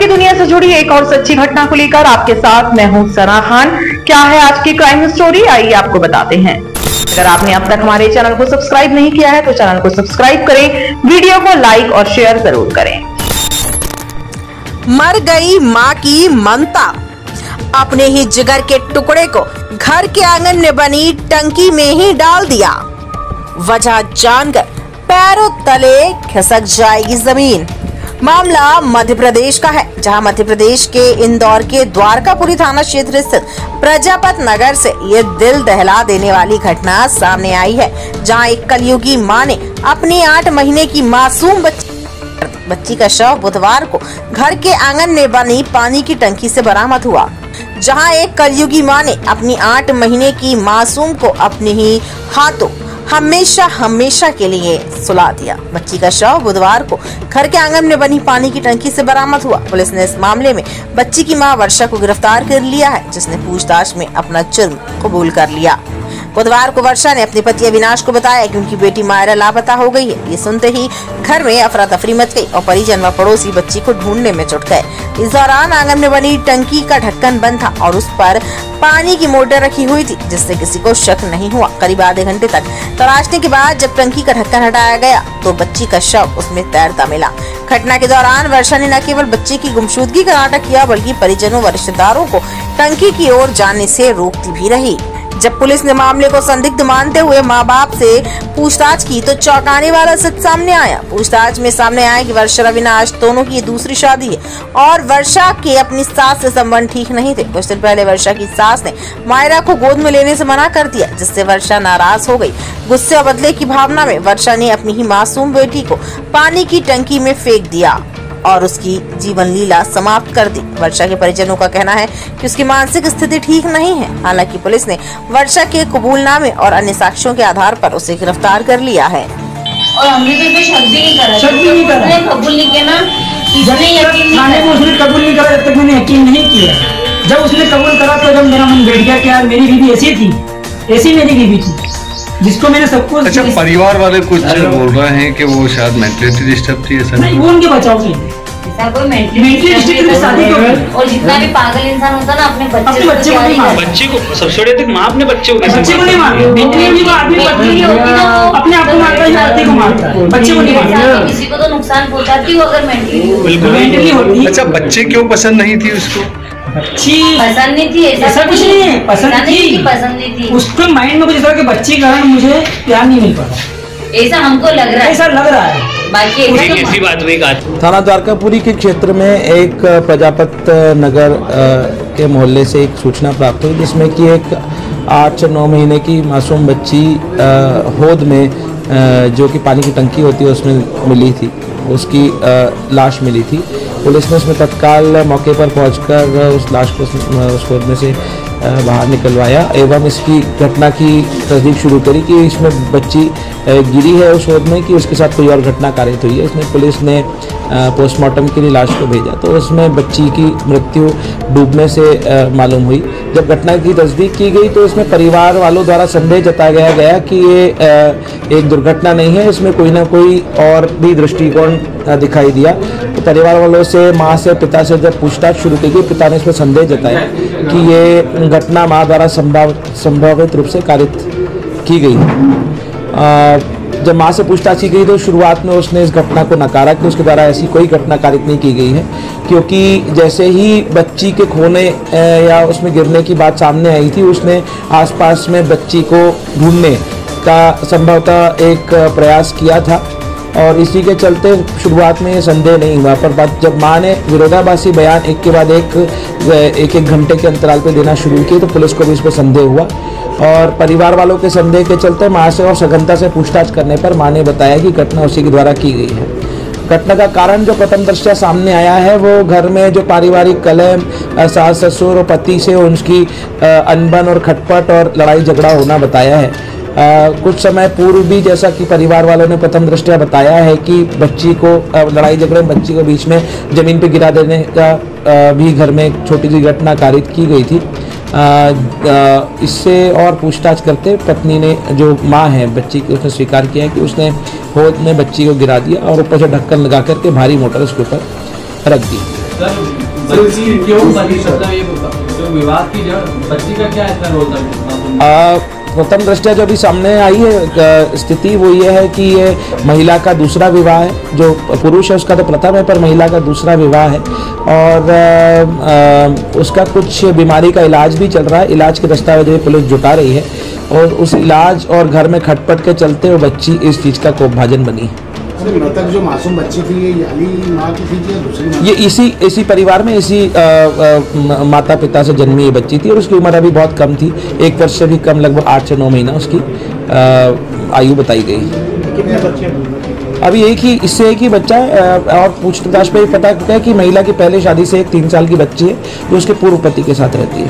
की दुनिया से जुड़ी एक और सच्ची घटना को लेकर आपके साथ मैं हूं सना खान। क्या है आज की क्राइम स्टोरी, आइए आपको बताते हैं। अगर आपने अब तक हमारे चैनल को सब्सक्राइब नहीं किया है तो चैनल को सब्सक्राइब करें, वीडियो को लाइक और शेयर जरूर करें। मर गई मां की ममता, अपने ही जिगर के टुकड़े को घर के आंगन में बनी टंकी में ही डाल दिया। वजह जानकर पैरों तले खिसक जाएगी जमीन। मामला मध्य प्रदेश का है, जहां मध्य प्रदेश के इंदौर के द्वारकापुरी थाना क्षेत्र स्थित प्रजापत नगर से ये दिल दहला देने वाली घटना सामने आई है, जहां एक कलयुगी मां ने अपनी 8 महीने की मासूम बच्ची का शव बुधवार को घर के आंगन में बनी पानी की टंकी से बरामद हुआ। जहां एक कलयुगी मां ने अपनी 8 महीने की मासूम को अपने ही हाथों हमेशा के लिए सुला दिया। बच्ची का शव बुधवार को घर के आंगन में बनी पानी की टंकी से बरामद हुआ। पुलिस ने इस मामले में बच्ची की मां वर्षा को गिरफ्तार कर लिया है, जिसने पूछताछ में अपना जुर्म कबूल कर लिया। बुधवार को वर्षा ने अपने पति अविनाश को बताया कि उनकी बेटी मायरा लापता हो गई है। ये सुनते ही घर में अफरा तफरी मच गई और परिजन व पड़ोसी बच्ची को ढूंढने में जुट गए। इस दौरान आंगन में बनी टंकी का ढक्कन बंद था और उस पर पानी की मोटर रखी हुई थी, जिससे किसी को शक नहीं हुआ। करीब आधे घंटे तक तलाशने के बाद जब टंकी का ढक्कन हटाया गया तो बच्ची का शव उसमें तैरता मिला। घटना के दौरान वर्षा ने न केवल बच्ची की गुमशुदगी का नाटक किया, बल्कि परिजनों व रिश्तेदारों को टंकी की ओर जाने से रोकती भी रही। जब पुलिस ने मामले को संदिग्ध मानते हुए माँ बाप से पूछताछ की तो चौंकाने वाला सच सामने आया। पूछताछ में सामने आया कि वर्षा अविनाश दोनों की दूसरी शादी है और वर्षा के अपनी सास से संबंध ठीक नहीं थे। कुछ दिन पहले वर्षा की सास ने मायरा को गोद में लेने से मना कर दिया, जिससे वर्षा नाराज हो गई। गुस्से और बदले की भावना में वर्षा ने अपनी ही मासूम बेटी को पानी की टंकी में फेंक दिया और उसकी जीवन लीला समाप्त कर दी। वर्षा के परिजनों का कहना है कि उसकी मानसिक स्थिति ठीक नहीं है। हालांकि पुलिस ने वर्षा के कबूलनामे और अन्य साक्ष्यों के आधार पर उसे गिरफ्तार कर लिया है। और हमने तो शक भी नहीं करा, कबूल नहीं किया ना, उसने कबूल नहीं करा जब तक मैंने यकीन नहीं किया। जब उसने कबूल करा तो जब मेरा मन बैठ गया कि यार मेरी बीवी ऐसी थी, ऐसी मेरी बीवी थी जिसको मैंने सब कुछ। अच्छा, परिवार वाले कुछ बोल रहे हैं कि वो शायद मेंटली डिस्टर्ब थी, ऐसा नहीं? वो उनके बचाव के लिए कोई मेंटली डिस्टर्ब शादी को। और जितना भी पागल इंसान होता है ना, अपने बच्चे को नहीं मारता। बच्चे को सबसे बड़े तक माँ अपने बच्चे को नहीं मारती। मेंटली को आदमी अपने आप को मारता है, आदमी को मारता है, बच्चे को नहीं मारता। किसी को तो नुकसान पहुंचाती हो अगर मेंटली होती। अच्छा, बच्चे क्यों पसंद नहीं थी उसको? पसंद नहीं थी, ऐसा कुछ नहीं है, पसंद नहीं थी। उसके माइंड में कुछ ऐसा कि बच्चे के कारण मुझे प्यार नहीं मिल पा रहा, ऐसा हमको लग रहा है, ऐसा लग रहा है। बाकी ऐसी बात हुई। थाना द्वारकापुरी के क्षेत्र में एक प्रजापत नगर के मोहल्ले से एक सूचना प्राप्त हुई, जिसमें कि एक 8 से 9 महीने की मासूम बच्ची होद में जो कि पानी की टंकी होती है उसमें मिली थी, उसकी लाश मिली थी। पुलिस ने उसमें तत्काल मौके पर पहुंचकर उस लाश को उस होद में से बाहर निकलवाया एवं इसकी घटना की तस्दीक शुरू करी कि इसमें बच्ची गिरी है उस होद में, कि उसके साथ कोई और घटना कारित हुई है। इसमें पुलिस ने पोस्टमार्टम के लिए लाश को भेजा तो उसमें बच्ची की मृत्यु डूबने से मालूम हुई। जब घटना की तस्दीक की गई तो इसमें परिवार वालों द्वारा संदेह जताया गया कि ये एक दुर्घटना नहीं है, इसमें कोई ना कोई और भी दृष्टिकोण दिखाई दिया। तो परिवार वालों से, माँ से, पिता से जब पूछताछ शुरू की गई, पिता ने इसमें संदेह जताया कि ये घटना माँ द्वारा संभावित रूप से कारित की गई। जब माँ से पूछताछ की गई तो शुरुआत में उसने इस घटना को नकारा कि उसके द्वारा ऐसी कोई घटना कारित नहीं की गई है, क्योंकि जैसे ही बच्ची के खोने या उसमें गिरने की बात सामने आई थी, उसने आसपास में बच्ची को ढूंढने का संभवतः एक प्रयास किया था और इसी के चलते शुरुआत में ये संदेह नहीं हुआ। पर जब माँ ने विरोधाभासी बयान एक के बाद एक घंटे के अंतराल पर देना शुरू किए तो पुलिस को भी इस पर संदेह हुआ और परिवार वालों के संदेह के चलते माँ से और सघनता से पूछताछ करने पर माँ ने बताया कि घटना उसी के द्वारा की गई है। घटना का कारण जो प्रथम दृष्टया सामने आया है वो घर में जो पारिवारिक कलह, सास ससुर और पति से उनकी अनबन और खटपट और लड़ाई झगड़ा होना बताया है। कुछ समय पूर्व भी जैसा कि परिवार वालों ने प्रथम दृष्टया बताया है कि बच्ची को लड़ाई झगड़े में बच्ची को बीच में ज़मीन पर गिरा देने का भी घर में एक छोटी सी घटना कारित की गई थी। इससे और पूछताछ करते पत्नी ने, जो माँ है बच्ची की, उसने स्वीकार किया है कि उसने होद में बच्ची को गिरा दिया और ऊपर से ढक्कन लगा करके भारी मोटर उसके ऊपर रख दी। विवाद की बच्ची का क्या ऐसा रोल था? प्रथम दृष्टया जो अभी सामने आई है स्थिति वो ये है कि ये महिला का दूसरा विवाह है। जो पुरुष है उसका तो प्रथम है, पर महिला का दूसरा विवाह है और उसका कुछ बीमारी का इलाज भी चल रहा है। इलाज के दस्तावेज पुलिस जुटा रही है और उस इलाज और घर में खटपट के चलते वो बच्ची इस चीज़ का कोपभाजन बनी। मृतक जो मासूम बच्ची थी ये याली माँ की थी या दूसरी माँ? ये इसी परिवार में इसी माता पिता से जन्मी ये बच्ची थी और उसकी उम्र अभी बहुत कम थी, 1 वर्ष से भी कम, लगभग 8 से 9 महीना उसकी आयु बताई गई। कितने बच्चे? अभी इससे एक ही बच्चा है और पूछताछ पे पता है कि महिला की पहले शादी से एक 3 साल की बच्ची है जो उसके पूर्व पति के साथ रहती है।